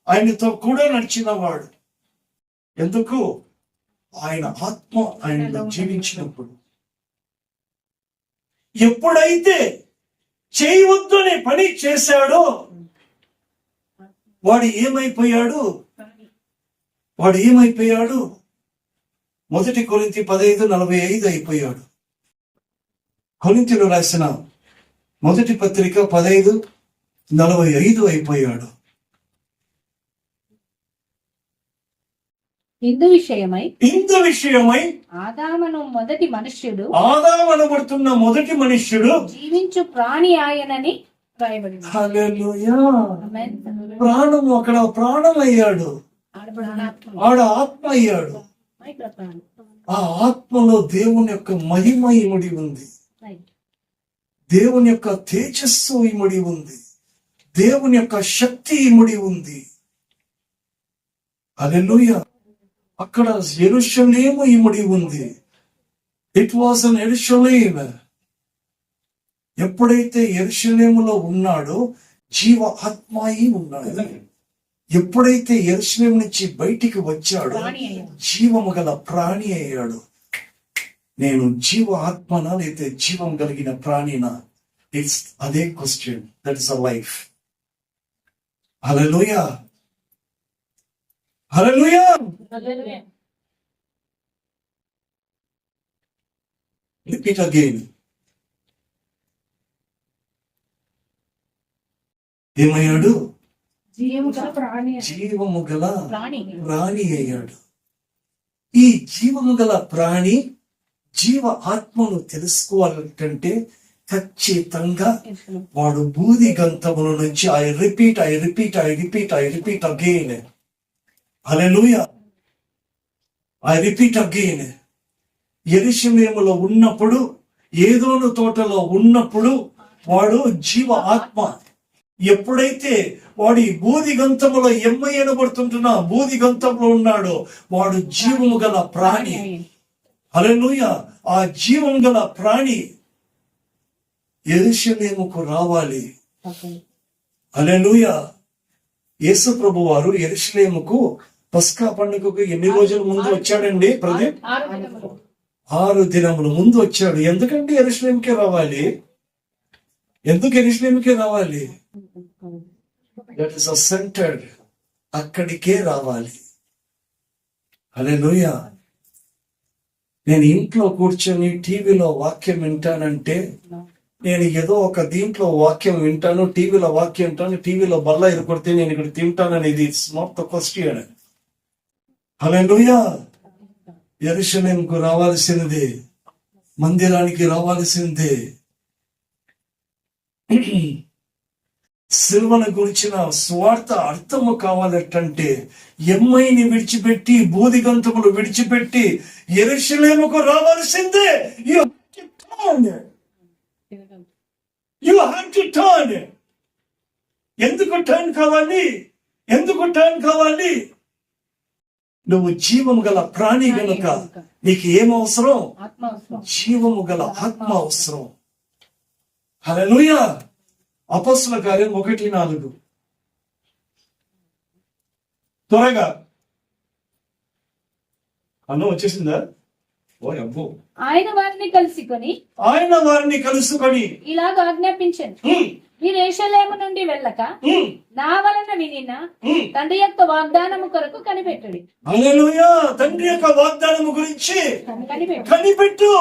Speaker 1: ఆయనతో కూడా నడిచినవాడు. ఎందుకు? ఆయన ఆత్మ ఆయనలో జీవించినప్పుడు. ఎప్పుడైతే చేయవద్దు అనే పని చేశాడో వాడు ఏమైపోయాడు? 1 కొరింథీ 15:45 అయిపోయాడు. కొరింథీయులు రాసిన మొదటి పత్రిక 15:45 అయిపోయాడు.
Speaker 2: ఇందు విషయమై
Speaker 1: ఆదామనబడుతున్న మొదటి మనుష్యుడు
Speaker 2: జీవించు ప్రాణి ఆయనని రాయబడింది.
Speaker 1: హల్లెలూయా. ప్రాణం, అక్కడ ప్రాణం అయ్యాడు, ఆడ ఆత్మ అయ్యాడు. ఆ ఆత్మలో దేవుని యొక్క మహిమ ఇమిడి ఉంది, దేవుని యొక్క తేజస్సు ఇమిడి ఉంది, దేవుని యొక్క శక్తి ఇమిడి ఉంది. హల్లెలూయా. అక్కడ యెరూషలేము ఇమిడి ఉంది. It was on Jerusalem. ఎప్పుడైతే యెరూషలేములో ఉన్నాడో జీవ ఆత్మయి ఉన్నాడు. ఎప్పుడైతే యెరూషలేము నుంచి బయటికి వచ్చాడో జీవము గల ప్రాణి అయ్యాడు. నేను జీవ ఆత్మనా లేకపోతే జీవం కలిగిన ప్రాణినా? ఇట్స్ అదే question. That is a life. Hallelujah. Hallelujah. Repeat again. ఏమయ్యాడు? జీవము గల ప్రాణి అయ్యాడు. ఈ జీవము గల ప్రాణి జీవ ఆత్మను తెలుసుకోవాలంటే ఖచ్చితంగా వాడు బూది గంతముల నుంచి I repeat again. Hallelujah. I repeat again. యెరూషలేములో ఉన్నప్పుడు, ఏదోను తోటలో ఉన్నప్పుడు వాడు జీవ ఆత్మ. ఎప్పుడైతే వాడు ఈ బూది గంతములో ఎనబడుతుంటున్న బూది గంతంలో ఉన్నాడో వాడు జీవము గల ప్రాణి. హల్లెలూయా. ఆ జీవం గల ప్రాణి యెరూషలేముకు రావాలి. హల్లెలూయా. యేసు ప్రభు వారు యెరూషలేముకు పస్కా పండుగకు ఎన్ని రోజుల ముందు వచ్చాడండి? ప్రదీప్, 6 దినముల ముందు వచ్చాడు. ఎందుకంటే యెరూషలేముకే రావాలి. ఎందుకు యెరూషలేముకే రావాలి? That is centred. అక్కడికే రావాలి. హల్లెలూయా. నేను ఇంట్లో కూర్చొని టీవీలో వాక్యం వింటానంటే నేను ఏదో ఒక దీంట్లో వాక్యం వింటాను, టీవీలో వాక్యం వింటాను, టీవీలో బల్ల ఎరుకొడితే నేను ఇక్కడ తింటాననేది ఇట్స్ నాట్ ద క్వశ్చన్. హల్లెలూయా. యెరూషలేముకు రావాల్సినదే, మందిరానికి రావాల్సిందే. సిల్వను గురించిన స్వార్థ అర్థము కావాలంటే ఎమ్మైని విడిచిపెట్టి, బూదిగంతములు విడిచిపెట్టి యెరూషలేముకు రావాల్సిందే. You have to turn. ఎందుకు టర్న్ కావాలి? నువ్వు జీవము గల ప్రాణి గనుక నీకు ఏమవసరం? జీవము గల ఆత్మ అవసరం. హల్లెలూయా. అపొస్తలుల కార్యం 1:4. త్వరగా అన్నం వచ్చేసిందా? ఓ అబ్బో.
Speaker 2: ఆయన వారిని కలుసుకొని ఇలాగ ఆజ్ఞాపించాను, మీరు యెరూషలేము నుండి వెళ్ళక నా వలన వినిన తండ్రి యొక్క వాగ్దానము కొరకు కనిపెట్టండి.
Speaker 1: హల్లెలూయా. తండ్రి యొక్క వాగ్దానము గురించి కనిపెట్టు.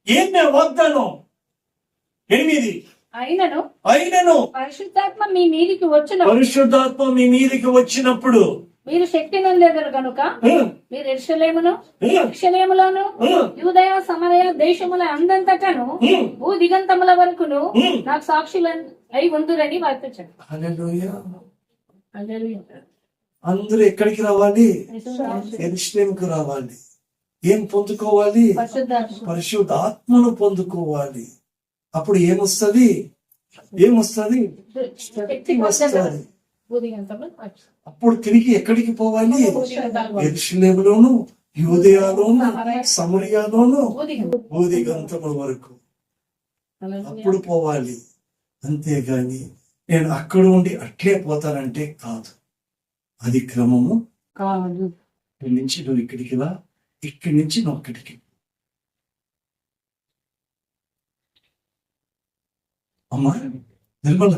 Speaker 1: ఏంటి వాగ్దానం? 8. అయినను
Speaker 2: పరిశుద్ధాత్మ మీ మీదికి వచ్చినప్పుడు మీరు శక్తి నొందెదరు గనుక మీరు యెరూషలేములోను యూదయ సమరయ దేశముల అందంతటను భూ దిగంతముల వరకును నాకు సాక్షులు అయి ఉందురని వార్పించాడు.
Speaker 1: అందరూ ఎక్కడికి రావాలి? యెరూషలేముకు రావాలి. ఏం పొందుకోవాలి? పరిశుద్ధాత్మను పొందుకోవాలి. అప్పుడు ఏమొస్తుంది? అప్పుడు తిరిగి ఎక్కడికి పోవాలి? యెరూషలేములోను యూదయలోను సమరయలోను బూదిగంతముల వరకు అప్పుడు పోవాలి. అంతేగాని నేను అక్కడ ఉండి అట్లే పోతానంటే కాదు. అది క్రమము
Speaker 2: కాదు.
Speaker 1: ఇక్కడి నుంచి నువ్వు ఇక్కడికి రా, ఇక్కడి నుంచి నువ్వు అక్కడికి. అమ్మా నిర్మల,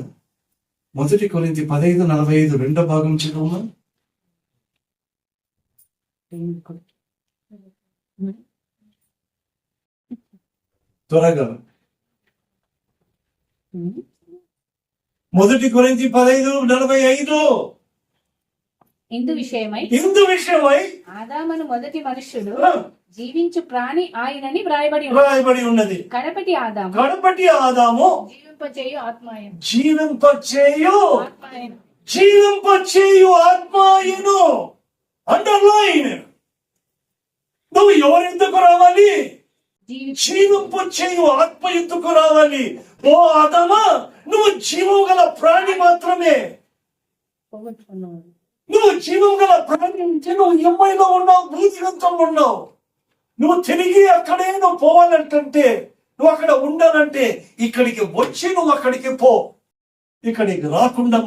Speaker 1: 1 కొరింథీ 15:45 రెండో భాగం చదవమా. త్వరగా 1 కొరింథీ 15:45.
Speaker 2: ఇందు విషయమై ఆదామును మొదటి మనుష్యుడు జీవించు ప్రాణి ఆయనని వ్రాయబడి ఉన్నది. కడపటి ఆదాము
Speaker 1: జీవింపచేయు ఆత్మాయను. అండర్లైన్. నువ్వు ఎవరెందుకు రావాలి? జీవింపచేయు ఆత్మ ఎందుకు రావాలి? ఓ ఆదామా, నువ్వు జీవం గల ప్రాణి మాత్రమే. నువ్వు జీవం గల ప్రాణి నుంచి నువ్వు ఎమ్మైలో ఉన్నావు, భూదిగంతంలో ఉన్నావు. నువ్వు తిరిగి అక్కడే నువ్వు పోవాలంటే, నువ్వు అక్కడ ఉండాలంటే ఇక్కడికి వచ్చి నువ్వు అక్కడికి పో. ఇక్కడికి రాకుండా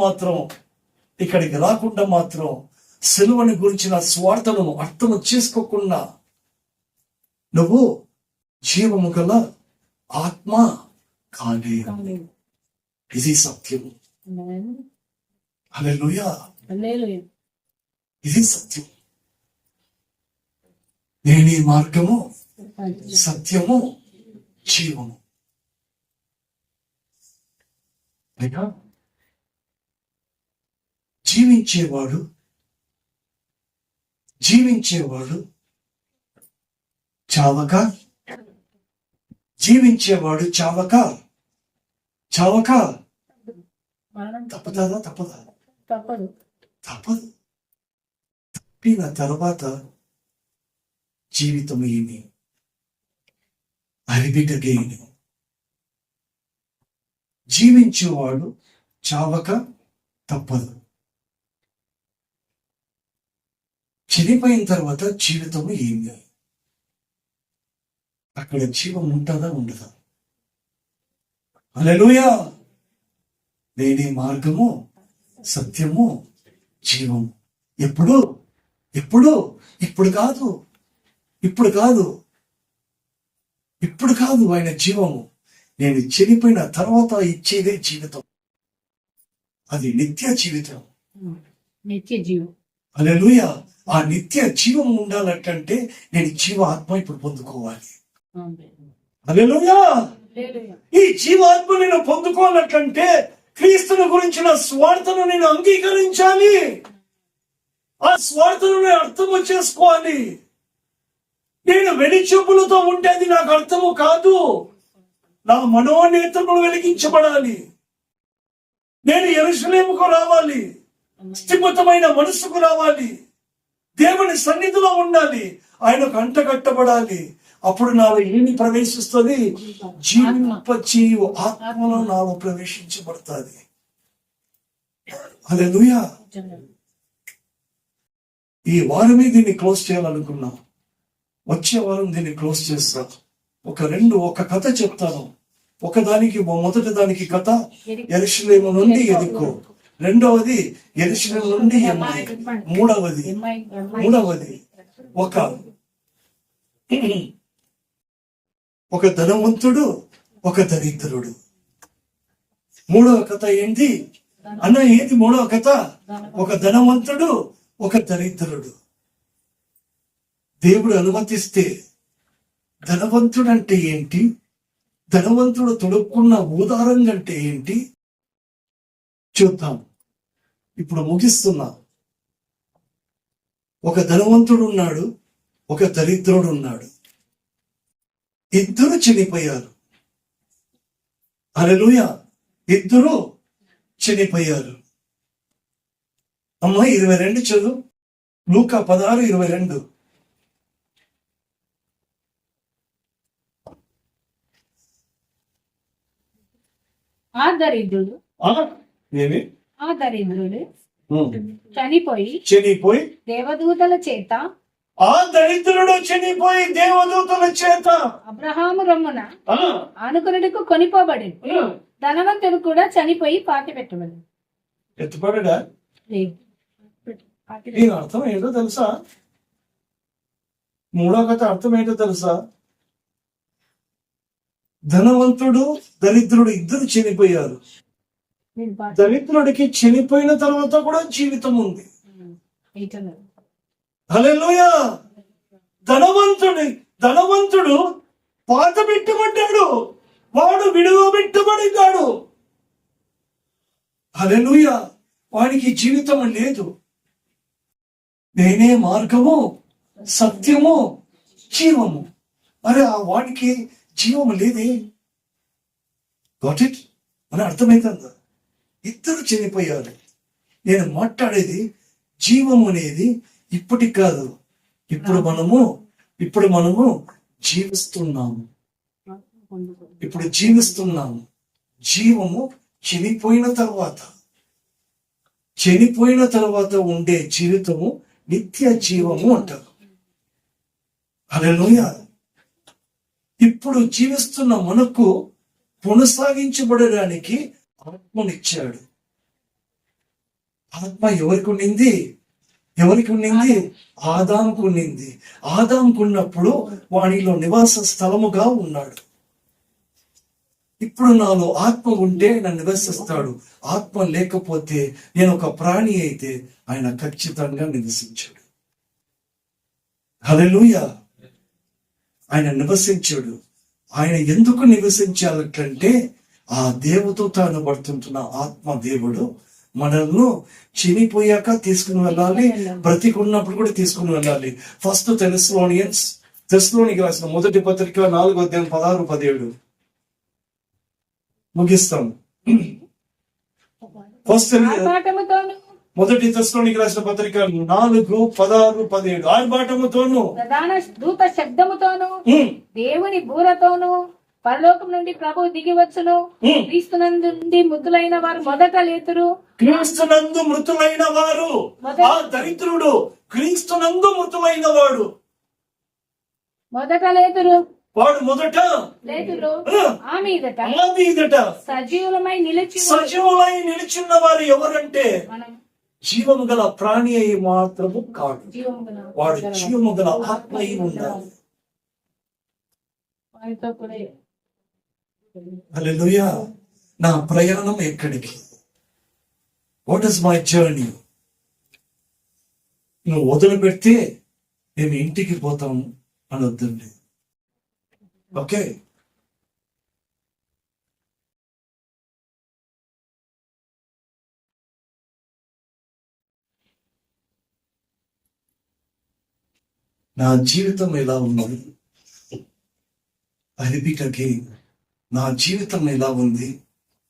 Speaker 1: మాత్రం సిలువని గురించిన స్వార్థను అర్థం చేసుకోకుండా నువ్వు జీవము గల ఆత్మ కాలేవు. ఇది సత్యము. హల్లెలూయా. ఇది సత్యం. నేనే మార్గము, సత్యము, జీవము. అయినా జీవించేవాడు చావక తప్పదా? తప్పదు. తప్పిన తర్వాత జీవితం ఏమి? అరిబిటగేని. జీవించేవాడు చావక తప్పదు. చనిపోయిన తర్వాత జీవితం ఏమి? అక్కడ జీవం ఉంటుందా ఉండదా? హల్లెలూయా. నేనే మార్గము, సత్యము, జీవము. ఇప్పుడు కాదు ఆయన జీవము. నేను చనిపోయిన తర్వాత ఇచ్చేదే జీవితం. అది నిత్య జీవితం. హల్లెలూయా. ఆ నిత్య జీవం ఉండాలంటే నేను జీవాత్మ ఇప్పుడు పొందుకోవాలి. హల్లెలూయా. ఈ జీవాత్మ నేను పొందుకోవాలంటే క్రీస్తుని గురించిన స్వార్థను నేను అంగీకరించాలి. ఆ స్వార్థను నేను అర్థము చేసుకోవాలి. నేను వెలిచూపులతో ఉంటే అది నాకు అర్థము కాదు. నా మనోనేత్రములు వెలిగించబడాలి. నేను యెరూషలేముకు రావాలి. స్థిమితమైన మనసుకు రావాలి. దేవుని సన్నిధిలో ఉండాలి. ఆయనకు అంటగట్టబడాలి. అప్పుడు నాలో ఏమి ప్రవేశిస్తుంది? జీవింపచేయు ఆత్మలో నాలో ప్రవేశించబడుతుంది. హల్లెలూయా. ఈ వారమే దీన్ని క్లోజ్ చేయాలనుకున్నా. వచ్చే వారం దీన్ని క్లోజ్ చేస్తా. ఒక కథ చెప్తాను. మొదటి దానికి కథ యెరూషలేము నుండి ఎరుకో, రెండవది యెరూషలేము నుండి ఎమ్మాయి, మూడవది ఒక ధనవంతుడు, ఒక దరిద్రుడు. మూడవ కథ ఏంటి అన్న? ఏంటి మూడవ కథ? ఒక ధనవంతుడు, ఒక దరిద్రుడు. దేవుడు అనుమతిస్తే ధనవంతుడు అంటే ఏంటి, ధనవంతుడు తొడుక్కున్న ఊదారం అంటే ఏంటి చూద్దాం. ఇప్పుడు ముగిస్తున్నా. ఒక ధనవంతుడు ఉన్నాడు, ఒక దరిద్రుడు ఉన్నాడు. ఇద్దరు చనిపోయారు. హల్లెలూయా. ఇద్దరు చనిపోయారు. అమ్మా 22 చదువు. లూకా 16:22.
Speaker 2: ఆ దరిద్రుడు చనిపోయి దేవదూతల చేత అబ్రహాము రొమ్మున ఆనుకునుటకు కొనిపోబడి ధనవంతుడు కూడా చనిపోయి పాతి పెట్టబడి.
Speaker 1: ఎత్తుపడడా? దీని అర్థం ఏంటో తెలుసా? మూడో కథ అర్థం ఏంటో తెలుసా? ధనవంతుడు దరిద్రుడు ఇద్దరు చనిపోయారు. దరిద్రుడికి చనిపోయిన తర్వాత కూడా జీవితం ఉంది. హల్లెలూయా. ధనవంతుడు పాత పెట్టబడ్డాడు, వాడు విడువబెట్టబడినాడు. హల్లెలూయా. వాడికి జీవితం లేదు. నేనే మార్గము, సత్యము, జీవము. మరి ఆ వాడికి జీవము లేదే. Got it? అని అర్థమైతుందా? ఇద్దరు చనిపోయారు. నేను మాట్లాడేది జీవము అనేది ఇప్పటికి కాదు, ఇప్పుడు మనము జీవిస్తున్నాము. ఇప్పుడు జీవిస్తున్నాము. జీవము చనిపోయిన తర్వాత ఉండే జీవితము నిత్య జీవము అంటారు. హల్లెలూయా. ఇప్పుడు జీవిస్తున్న మనకు కొనసాగించబడడానికి ఆత్మనిచ్చాడు. ఆత్మ ఎవరికి ఉండింది? ఆదాముకు ఉండింది. ఆదాముకు ఉన్నప్పుడు వానిలో నివాస స్థలముగా ఉన్నాడు. ఇప్పుడు నాలో ఆత్మ ఉంటే నన్ను నివసిస్తాడు. ఆత్మ లేకపోతే నేను ఒక ప్రాణి అయితే ఆయన ఖచ్చితంగా నివసించాడు. హల్లెలూయా. ఆయన నివసించాడు. ఆయన ఎందుకు నివసించాలంటే ఆ దేవదూత అనబడుతుంటున్న ఆత్మ దేవుడు మనల్ని చనిపోయాక తీసుకుని వెళ్ళాలి, బ్రతికున్నప్పుడు కూడా తీసుకుని వెళ్ళాలి. ఫస్ట్ తెస్సలోనికీయులకు రాసిన మొదటి పత్రిక 4:16-17 ముగిస్తాం. మొదటి తెస్సలోనికీయులకు రాసిన పత్రిక 4:16-17 ఆర్భాటముతోను,
Speaker 2: ప్రధాన దూత శబ్దముతోను, దేవుని బూరతోను పరలోకం నుండి ప్రభు దిగి వచ్చును. క్రీస్తునందు మృతులైన వారు మొదట లేతురు.
Speaker 1: క్రీస్తునందు మృతులైన వారు. ఆ దరిద్రుడు క్రీస్తునందు మృతులైన వాడు
Speaker 2: మొదట లేతురు.
Speaker 1: వాడు మొదట
Speaker 2: లేతురు. ఆ మీదట సజీవులమై
Speaker 1: నిలిచిన వారు ఎవరంటే జీవము గల ప్రాణి అయి మాత్రము కాదు, వాడు జీవము గల ఆత్మ అయి ఉండాలి. హల్లెలూయా. నా ప్రయాణం ఎక్కడికి? What is my journey? నువ్వు వదిలిపెడితే నేను ఇంటికి పోతాము అని వద్దండి. ఓకే, నా జీవితం ఎలా ఉంది? అరిపికకి నా జీవితం ఎలా ఉంది?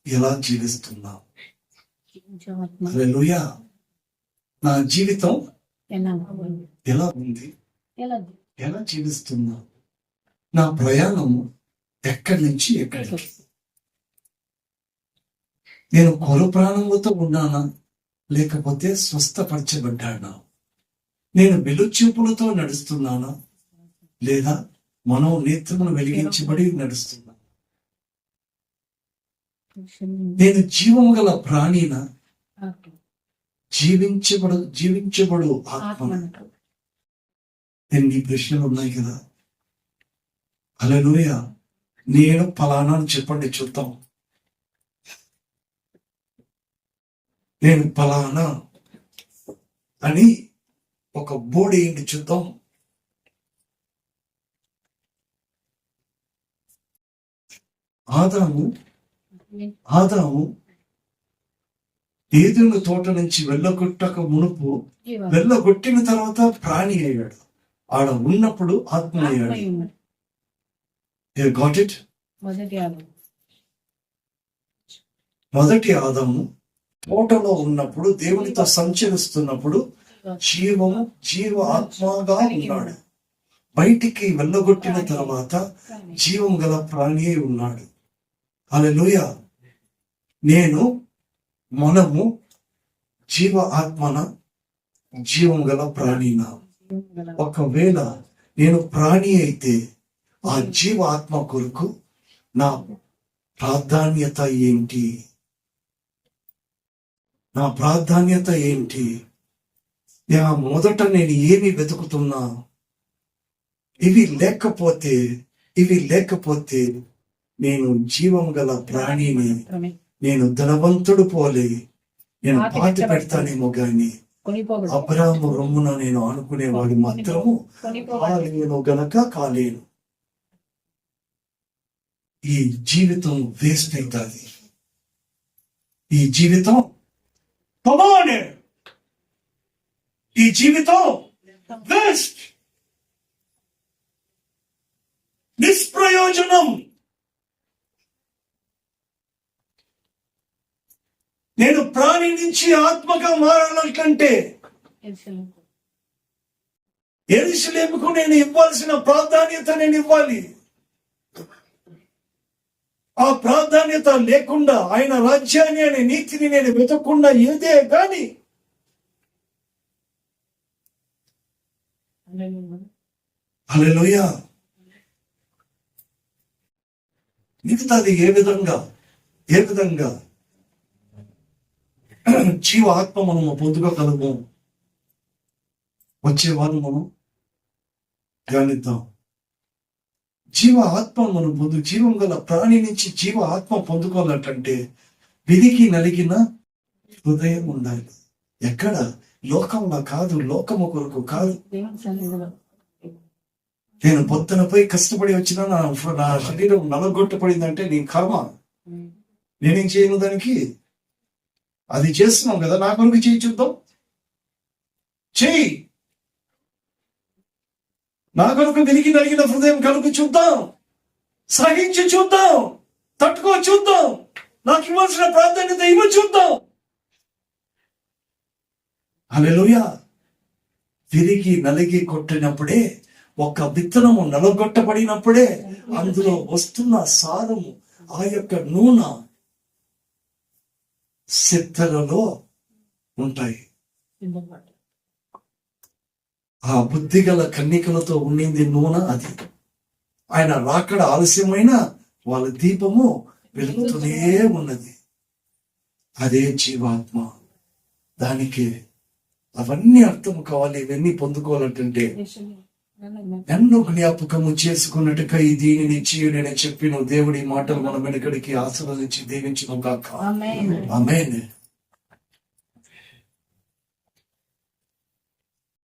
Speaker 1: ఎలా జీవిస్తున్నా? హల్లెలూయా. నా జీవితం ఎలా ఉంది? ఎలా జీవిస్తున్నా? నా ప్రయాణం ఎక్కడి నుంచి ఎక్కడికి? నేను కొర ప్రాణముతో ఉన్నానా, లేకపోతే స్వస్థపరచబడ్డానా? నేను వెలుచూపులతో నడుస్తున్నానా, లేదా మనో నేత్రమును వెలిగించబడి నడుస్తున్నా? నేను జీవము గల ప్రాణినా, జీవించబడు ఆత్మ? ఎన్ని ప్రశ్నలు ఉన్నాయి కదా. హల్లెలూయా. నేను ఫలానా అని చెప్పండి చూద్దాం. నేను ఫలానా అని ఒక బోర్డు ఏంటి చూద్దాం. ఆదాము ఏదెను తోట నుంచి వెళ్ళగొట్టక మునుపు, వెళ్ళగొట్టిన తర్వాత ప్రాణి అయ్యాడు. ఆడ ఉన్నప్పుడు ఆత్మ అయ్యాడు. Got it? మొదటి ఆదాము తోటలో ఉన్నప్పుడు, దేవునితో సంచరిస్తున్నప్పుడు జీవ ఆత్మగా ఉన్నాడు. బయటికి వెళ్ళగొట్టిన తర్వాత జీవం గల ప్రాణి ఉన్నాడు. హల్లెలూయా. మనము జీవ ఆత్మన, జీవం గల ప్రాణిన? ఒకవేళ నేను ప్రాణి అయితే ఆ జీవ ఆత్మ కొరకు నా ప్రాధాన్యత ఏంటి? మొదట నేను ఏమి వెతుకుతున్నా, ఇవి లేకపోతే నేను జీవం గల ప్రాణిని, నేను ధనవంతుడు పోలే, నేను పాతి పెడతానేమో గాని అబ్రాహాము రొమ్మున నేను ఆనుకునేవాడు మాత్రము కాలేను గనక కాలేను. ఈ జీవితం వేస్ట్ అవుతుంది. ఈ జీవితం వేస్ట్, నిష్ప్రయోజనం. నేను ప్రాణి నుంచి ఆత్మగా మారాలంటే యెరూషలేముకు నేను ఇవ్వాల్సిన ప్రాధాన్యత నేను ఇవ్వాలి. ఆ ప్రాధాన్యత లేకుండా, ఆయన రాజ్యాన్ని అనే నీతిని నేను వెతకకుండా ఏదే గాని హల్లెలూయా మిగతాది ఏ విధంగా జీవ ఆత్మ మనము పొందుకోగలము. వచ్చే వారం మనం ధ్యానిద్దాం. జీవ ఆత్మ మనం జీవం గల ప్రాణి నుంచి జీవ ఆత్మ పొందుకోవాలంటే విధికి నలిగిన హృదయం ఉండాలి. ఎక్కడ? లోకంలో కాదు, లోకము కొరకు కాదు. నేను పొద్దునపై కష్టపడి వచ్చినా నా శరీరం నలగొట్టబడిందంటే నీ కర్మ. నేనేం చేయను దానికి? అది చేస్తున్నాం కదా, నా కొరకు చేయి చూద్దాం. చెయ్యి, నా కొరకు వినికి నలిగిన హృదయం కలుగు చూద్దాం, సహించి చూద్దాం, తట్టుకో చూద్దాం, నాకు ఇవ్వాల్సిన ప్రాధాన్యత ఇవ్వ చూద్దాం. హల్లెలూయా. విరిగి నలిగి కొట్టినప్పుడే, ఒక విత్తనము నలగొట్టబడినప్పుడే అందులో వస్తున్న సారము, ఆ యొక్క నూనె సిద్ధలలో ఉంటాయి. ఆ బుద్ధిగల కన్నికలతో ఉండింది నూనె. అది ఆయన రాకడ ఆలస్యమైన వాళ్ళ దీపము వెలుగుతూనే ఉన్నది. అదే జీవాత్మ. దానికి అవన్నీ అర్థం కావాలి. ఇవన్నీ పొందుకోవాలంటే ఎన్నో జ్ఞాపకము చేసుకున్నట్టుగా ఈ దీనిని చేయడని చెప్పిన దేవుడి మాటలు మనం వెనుకడికి ఆశీర్వదించి దీవించును గాక. ఆమేన్.